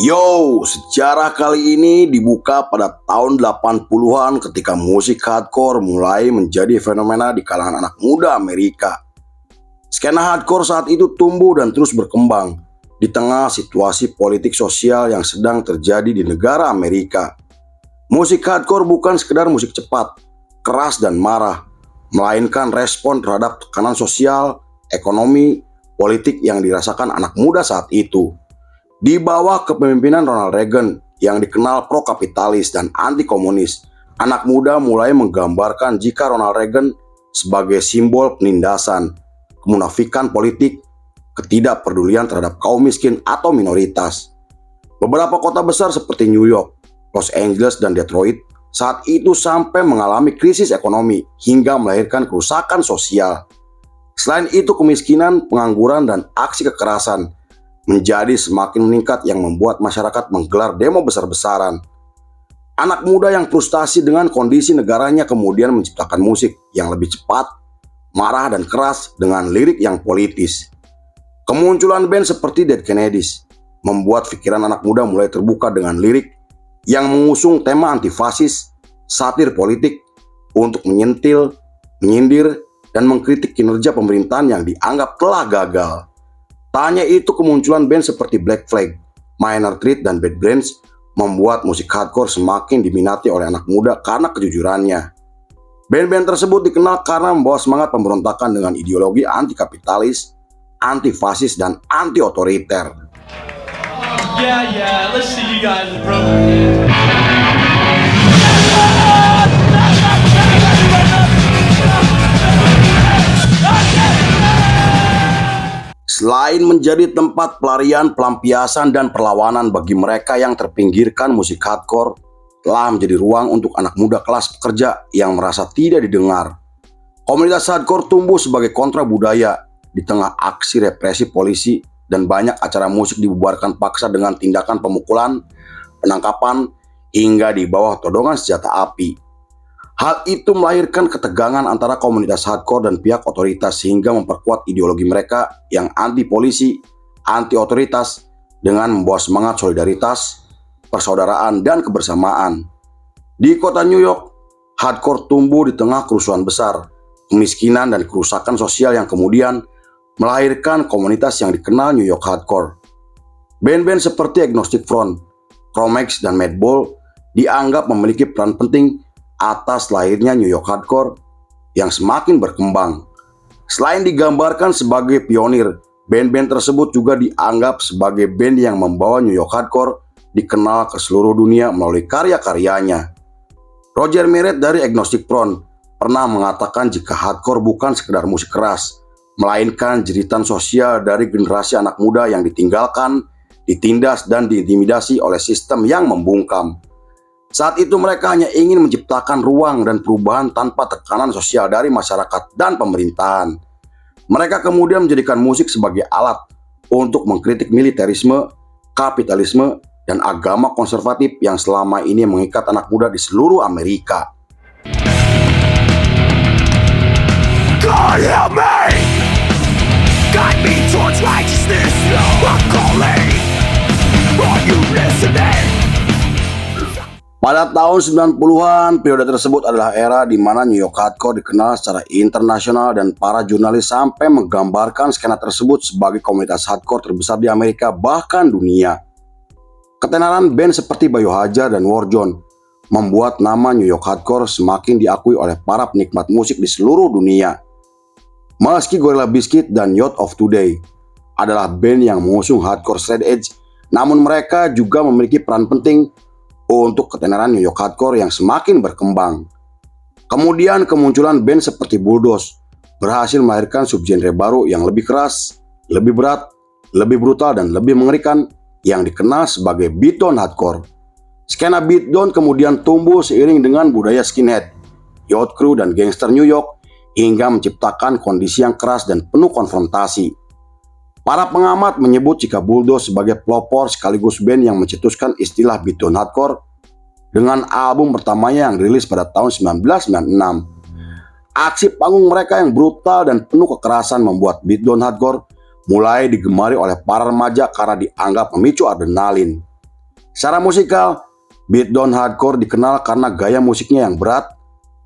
Yo, sejarah kali ini dibuka pada tahun 80-an ketika musik hardcore mulai menjadi fenomena di kalangan anak muda Amerika. Skena hardcore saat itu tumbuh dan terus berkembang di tengah situasi politik sosial yang sedang terjadi di negara Amerika. Musik hardcore bukan sekedar musik cepat, keras dan marah, melainkan respon terhadap tekanan sosial, ekonomi, politik yang dirasakan anak muda saat itu. Di bawah kepemimpinan Ronald Reagan yang dikenal pro-kapitalis dan anti-komunis, anak muda mulai menggambarkan jika Ronald Reagan sebagai simbol penindasan, kemunafikan politik, ketidakpedulian terhadap kaum miskin atau minoritas. Beberapa kota besar seperti New York, Los Angeles, dan Detroit saat itu sampai mengalami krisis ekonomi hingga melahirkan kerusakan sosial. Selain itu, kemiskinan, pengangguran, dan aksi kekerasan menjadi semakin meningkat yang membuat masyarakat menggelar demo besar-besaran. Anak muda yang frustasi dengan kondisi negaranya kemudian menciptakan musik yang lebih cepat, marah dan keras dengan lirik yang politis. Kemunculan band seperti Dead Kennedys membuat pikiran anak muda mulai terbuka dengan lirik yang mengusung tema antifasis, satir politik untuk menyentil, menyindir, dan mengkritik kinerja pemerintahan yang dianggap telah gagal. Tak hanya itu, kemunculan band seperti Black Flag, Minor Threat, dan Bad Brains membuat musik hardcore semakin diminati oleh anak muda karena kejujurannya. Band-band tersebut dikenal karena membawa semangat pemberontakan dengan ideologi anti-kapitalis, anti-fasis, dan anti-otoriter. Let's see you guys, bro. Selain menjadi tempat pelarian, pelampiasan, dan perlawanan bagi mereka yang terpinggirkan, musik hardcore telah menjadi ruang untuk anak muda kelas pekerja yang merasa tidak didengar. Komunitas hardcore tumbuh sebagai kontra budaya di tengah aksi represi polisi dan banyak acara musik dibubarkan paksa dengan tindakan pemukulan, penangkapan, hingga di bawah todongan senjata api. Hal itu melahirkan ketegangan antara komunitas hardcore dan pihak otoritas sehingga memperkuat ideologi mereka yang anti polisi, anti otoritas dengan membawa semangat solidaritas, persaudaraan, dan kebersamaan. Di kota New York, hardcore tumbuh di tengah kerusuhan besar, kemiskinan, dan kerusakan sosial yang kemudian melahirkan komunitas yang dikenal New York Hardcore. Band-band seperti Agnostic Front, Cro-Mags, dan Madball dianggap memiliki peran penting atas lahirnya New York Hardcore yang semakin berkembang. Selain digambarkan sebagai pionir, band-band tersebut juga dianggap sebagai band yang membawa New York Hardcore dikenal ke seluruh dunia melalui karya-karyanya. Roger Miret dari Agnostic Front pernah mengatakan jika hardcore bukan sekedar musik keras, melainkan jeritan sosial dari generasi anak muda yang ditinggalkan, ditindas, dan diintimidasi oleh sistem yang membungkam. Saat itu mereka hanya ingin menciptakan ruang dan perubahan tanpa tekanan sosial dari masyarakat dan pemerintahan. Mereka kemudian menjadikan musik sebagai alat untuk mengkritik militerisme, kapitalisme, dan agama konservatif yang selama ini mengikat anak muda di seluruh Amerika. God help me! Guide me towards righteousness. I'm calling. Are you listening? Pada tahun 90-an, periode tersebut adalah era di mana New York Hardcore dikenal secara internasional dan para jurnalis sampai menggambarkan skena tersebut sebagai komunitas hardcore terbesar di Amerika bahkan dunia. Ketenaran band seperti Biohazard dan Warzone membuat nama New York Hardcore semakin diakui oleh para penikmat musik di seluruh dunia. Meski Gorilla Biscuit dan Youth of Today adalah band yang mengusung hardcore straight edge, namun mereka juga memiliki peran penting untuk ketenaran New York Hardcore yang semakin berkembang. Kemudian kemunculan band seperti Bulldoze berhasil melahirkan subgenre baru yang lebih keras, lebih berat, lebih brutal, dan lebih mengerikan yang dikenal sebagai beatdown hardcore. Skena beatdown kemudian tumbuh seiring dengan budaya skinhead, yacht crew, dan gangster New York hingga menciptakan kondisi yang keras dan penuh konfrontasi. Para pengamat menyebut jika Bulldoze sebagai pelopor sekaligus band yang mencetuskan istilah beatdown hardcore dengan album pertamanya yang dirilis pada tahun 1996. Aksi panggung mereka yang brutal dan penuh kekerasan membuat beatdown hardcore mulai digemari oleh para remaja karena dianggap memicu adrenalin. Secara musikal, beatdown hardcore dikenal karena gaya musiknya yang berat,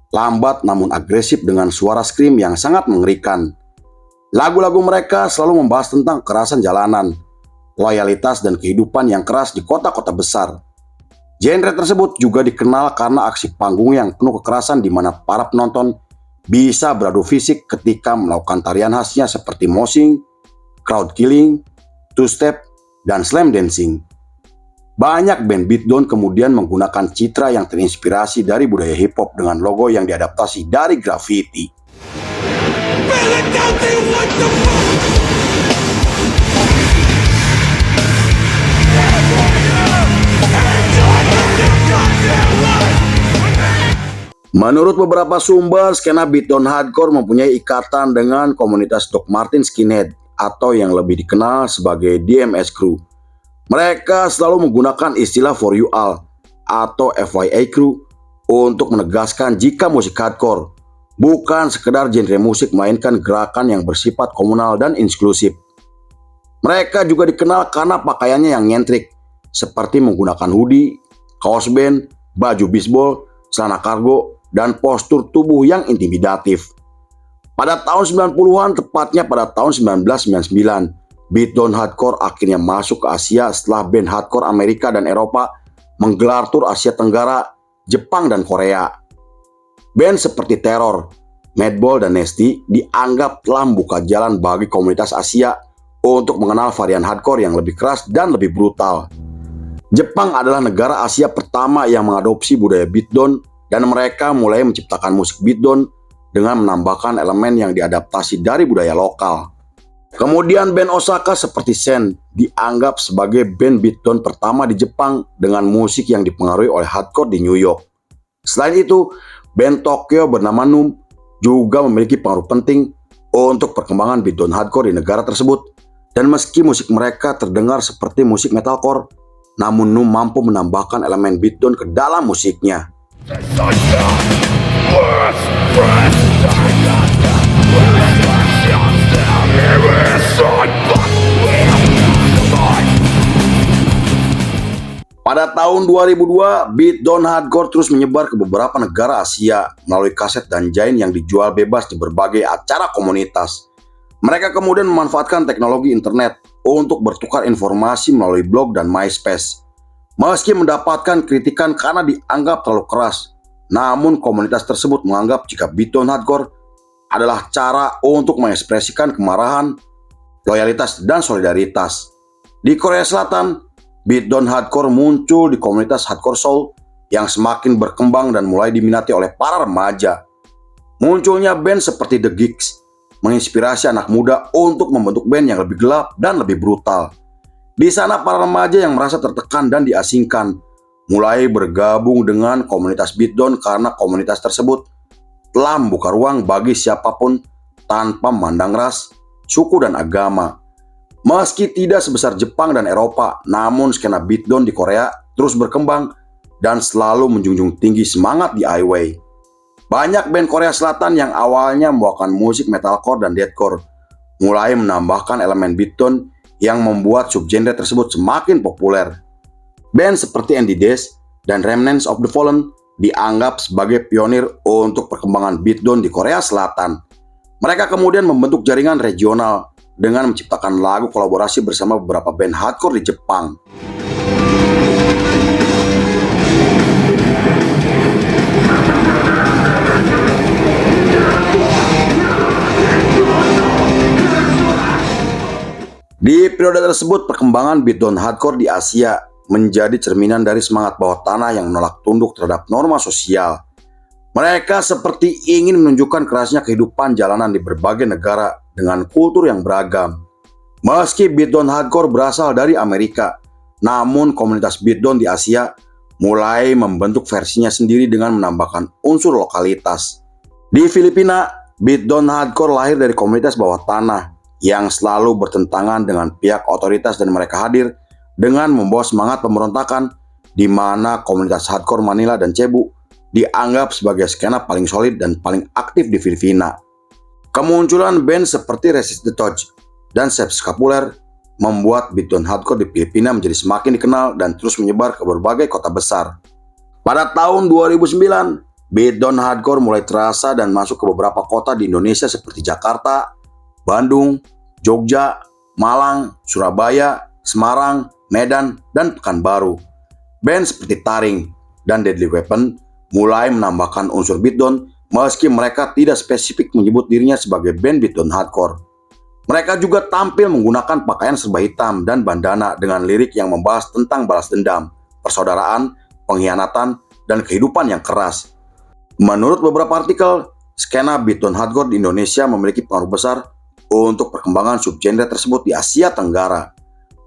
lambat namun agresif dengan suara scream yang sangat mengerikan. Lagu-lagu mereka selalu membahas tentang kekerasan jalanan, loyalitas dan kehidupan yang keras di kota-kota besar. Genre tersebut juga dikenal karena aksi panggung yang penuh kekerasan di mana para penonton bisa beradu fisik ketika melakukan tarian khasnya seperti moshing, crowd killing, two-step, dan slam dancing. Banyak band beatdown kemudian menggunakan citra yang terinspirasi dari budaya hip hop dengan logo yang diadaptasi dari graffiti. Menurut beberapa sumber, skena beatdown hardcore mempunyai ikatan dengan komunitas Doc Martin Skinhead atau yang lebih dikenal sebagai DMS Crew. Mereka selalu menggunakan istilah For You All atau FYA Crew untuk menegaskan jika musik hardcore bukan sekedar genre musik melainkan gerakan yang bersifat komunal dan inklusif. Mereka juga dikenal karena pakaiannya yang nyentrik, seperti menggunakan hoodie, kaos band, baju bisbol, celana kargo, dan postur tubuh yang intimidatif. Pada tahun 90-an, tepatnya pada tahun 1999, beatdown hardcore akhirnya masuk ke Asia setelah band hardcore Amerika dan Eropa menggelar tur Asia Tenggara, Jepang, dan Korea. Band seperti Terror, Madball, dan Nasty dianggap telah membuka jalan bagi komunitas Asia untuk mengenal varian hardcore yang lebih keras dan lebih brutal. Jepang adalah negara Asia pertama yang mengadopsi budaya beatdown dan mereka mulai menciptakan musik beatdown dengan menambahkan elemen yang diadaptasi dari budaya lokal. Kemudian band Osaka seperti Sen dianggap sebagai band beatdown pertama di Jepang dengan musik yang dipengaruhi oleh hardcore di New York. Selain itu, band Tokyo bernama Numb juga memiliki pengaruh penting untuk perkembangan beatdown hardcore di negara tersebut. Dan meski musik mereka terdengar seperti musik metalcore, namun Numb mampu menambahkan elemen beatdown ke dalam musiknya. Pada tahun 2002, beatdown hardcore terus menyebar ke beberapa negara Asia melalui kaset dan jain yang dijual bebas di berbagai acara komunitas. Mereka kemudian memanfaatkan teknologi internet untuk bertukar informasi melalui blog dan MySpace. Meski mendapatkan kritikan karena dianggap terlalu keras, namun komunitas tersebut menganggap jika beatdown hardcore adalah cara untuk mengekspresikan kemarahan, loyalitas, dan solidaritas. Di Korea Selatan, beatdown hardcore muncul di komunitas hardcore soul yang semakin berkembang dan mulai diminati oleh para remaja. Munculnya band seperti The Geeks menginspirasi anak muda untuk membentuk band yang lebih gelap dan lebih brutal. Di sana para remaja yang merasa tertekan dan diasingkan mulai bergabung dengan komunitas beatdown karena komunitas tersebut telah membuka ruang bagi siapapun tanpa memandang ras, suku, dan agama. Meski tidak sebesar Jepang dan Eropa, namun skena beatdown di Korea terus berkembang dan selalu menjunjung tinggi semangat DIY. Banyak band Korea Selatan yang awalnya membawakan musik metalcore dan deathcore mulai menambahkan elemen beatdown yang membuat subgenre tersebut semakin populer. Band seperti Andy Days dan Remnants of the Fallen dianggap sebagai pionir untuk perkembangan beatdown di Korea Selatan. Mereka kemudian membentuk jaringan regional dengan menciptakan lagu kolaborasi bersama beberapa band hardcore di Jepang. Di periode tersebut, perkembangan beatdown hardcore di Asia menjadi cerminan dari semangat bawah tanah yang menolak tunduk terhadap norma sosial. Mereka seperti ingin menunjukkan kerasnya kehidupan jalanan di berbagai negara dengan kultur yang beragam. Meski beatdown hardcore berasal dari Amerika, namun komunitas beatdown di Asia mulai membentuk versinya sendiri dengan menambahkan unsur lokalitas. Di Filipina, beatdown hardcore lahir dari komunitas bawah tanah yang selalu bertentangan dengan pihak otoritas dan mereka hadir dengan membawa semangat pemberontakan di mana komunitas hardcore Manila dan Cebu dianggap sebagai skena paling solid dan paling aktif di Filipina. Kemunculan band seperti Resist the Touch dan Sep Scapular membuat beatdown hardcore di Filipina menjadi semakin dikenal dan terus menyebar ke berbagai kota besar. Pada tahun 2009, beatdown hardcore mulai terasa dan masuk ke beberapa kota di Indonesia seperti Jakarta, Bandung, Jogja, Malang, Surabaya, Semarang, Medan, dan Pekanbaru. Band seperti Taring dan Deadly Weapon mulai menambahkan unsur beatdown meski mereka tidak spesifik menyebut dirinya sebagai band beatdown hardcore. Mereka juga tampil menggunakan pakaian serba hitam dan bandana dengan lirik yang membahas tentang balas dendam, persaudaraan, pengkhianatan, dan kehidupan yang keras. Menurut beberapa artikel, skena beatdown hardcore di Indonesia memiliki pengaruh besar untuk perkembangan subgenre tersebut di Asia Tenggara.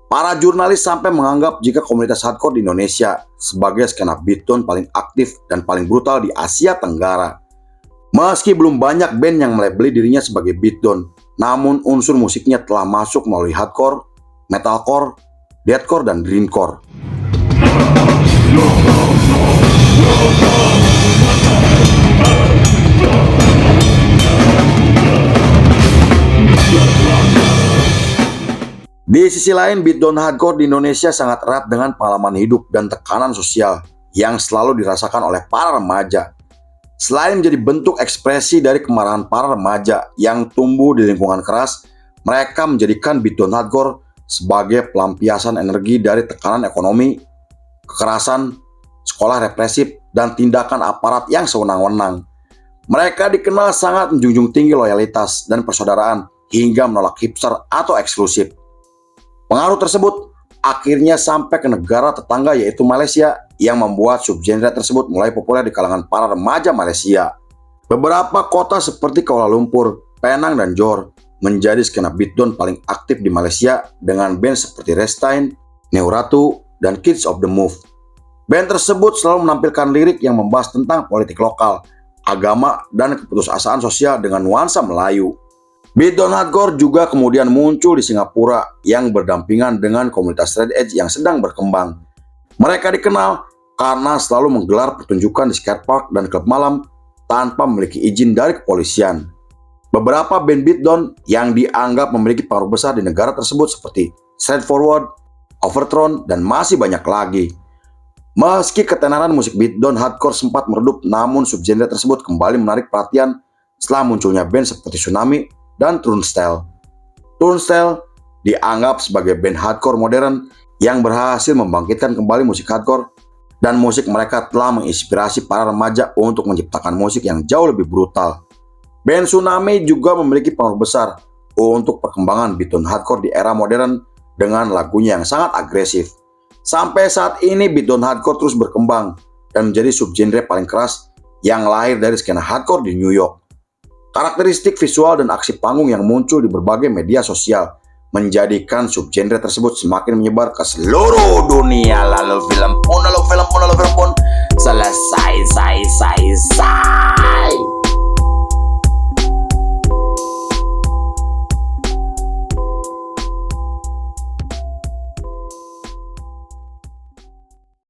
Para jurnalis sampai menganggap jika komunitas hardcore di Indonesia sebagai skena beatdown paling aktif dan paling brutal di Asia Tenggara. Meski belum banyak band yang melabeli dirinya sebagai beatdown, namun unsur musiknya telah masuk melalui hardcore, metalcore, deathcore, dan grindcore. Di sisi lain, beatdown hardcore di Indonesia sangat erat dengan pengalaman hidup dan tekanan sosial yang selalu dirasakan oleh para remaja. Selain menjadi bentuk ekspresi dari kemarahan para remaja yang tumbuh di lingkungan keras, mereka menjadikan beatdown hardcore sebagai pelampiasan energi dari tekanan ekonomi, kekerasan, sekolah represif, dan tindakan aparat yang sewenang-wenang. Mereka dikenal sangat menjunjung tinggi loyalitas dan persaudaraan hingga menolak hipster atau eksklusif. Pengaruh tersebut akhirnya sampai ke negara tetangga yaitu Malaysia yang membuat subgenre tersebut mulai populer di kalangan para remaja Malaysia. Beberapa kota seperti Kuala Lumpur, Penang, dan Johor menjadi skena beatdown paling aktif di Malaysia dengan band seperti Restain, Neuratu, dan Kids of the Move. Band tersebut selalu menampilkan lirik yang membahas tentang politik lokal, agama, dan keputusasaan sosial dengan nuansa Melayu. Beatdown hardcore juga kemudian muncul di Singapura yang berdampingan dengan komunitas straight edge yang sedang berkembang. Mereka dikenal karena selalu menggelar pertunjukan di skatepark dan klub malam tanpa memiliki izin dari kepolisian. Beberapa band beatdown yang dianggap memiliki pengaruh besar di negara tersebut seperti Straightforward, Overthrown, dan masih banyak lagi. Meski ketenaran musik beatdown hardcore sempat meredup, namun subgenre tersebut kembali menarik perhatian setelah munculnya band seperti Tsunami dan Turnstile. Turnstile dianggap sebagai band hardcore modern yang berhasil membangkitkan kembali musik hardcore, dan musik mereka telah menginspirasi para remaja untuk menciptakan musik yang jauh lebih brutal. Band Tsunami juga memiliki pengaruh besar untuk perkembangan beatdown hardcore di era modern dengan lagunya yang sangat agresif. Sampai saat ini beatdown hardcore terus berkembang dan menjadi subgenre paling keras yang lahir dari skena hardcore di New York. Karakteristik visual dan aksi panggung yang muncul di berbagai media sosial menjadikan subgenre tersebut semakin menyebar ke seluruh dunia. Lalu film pun selesai.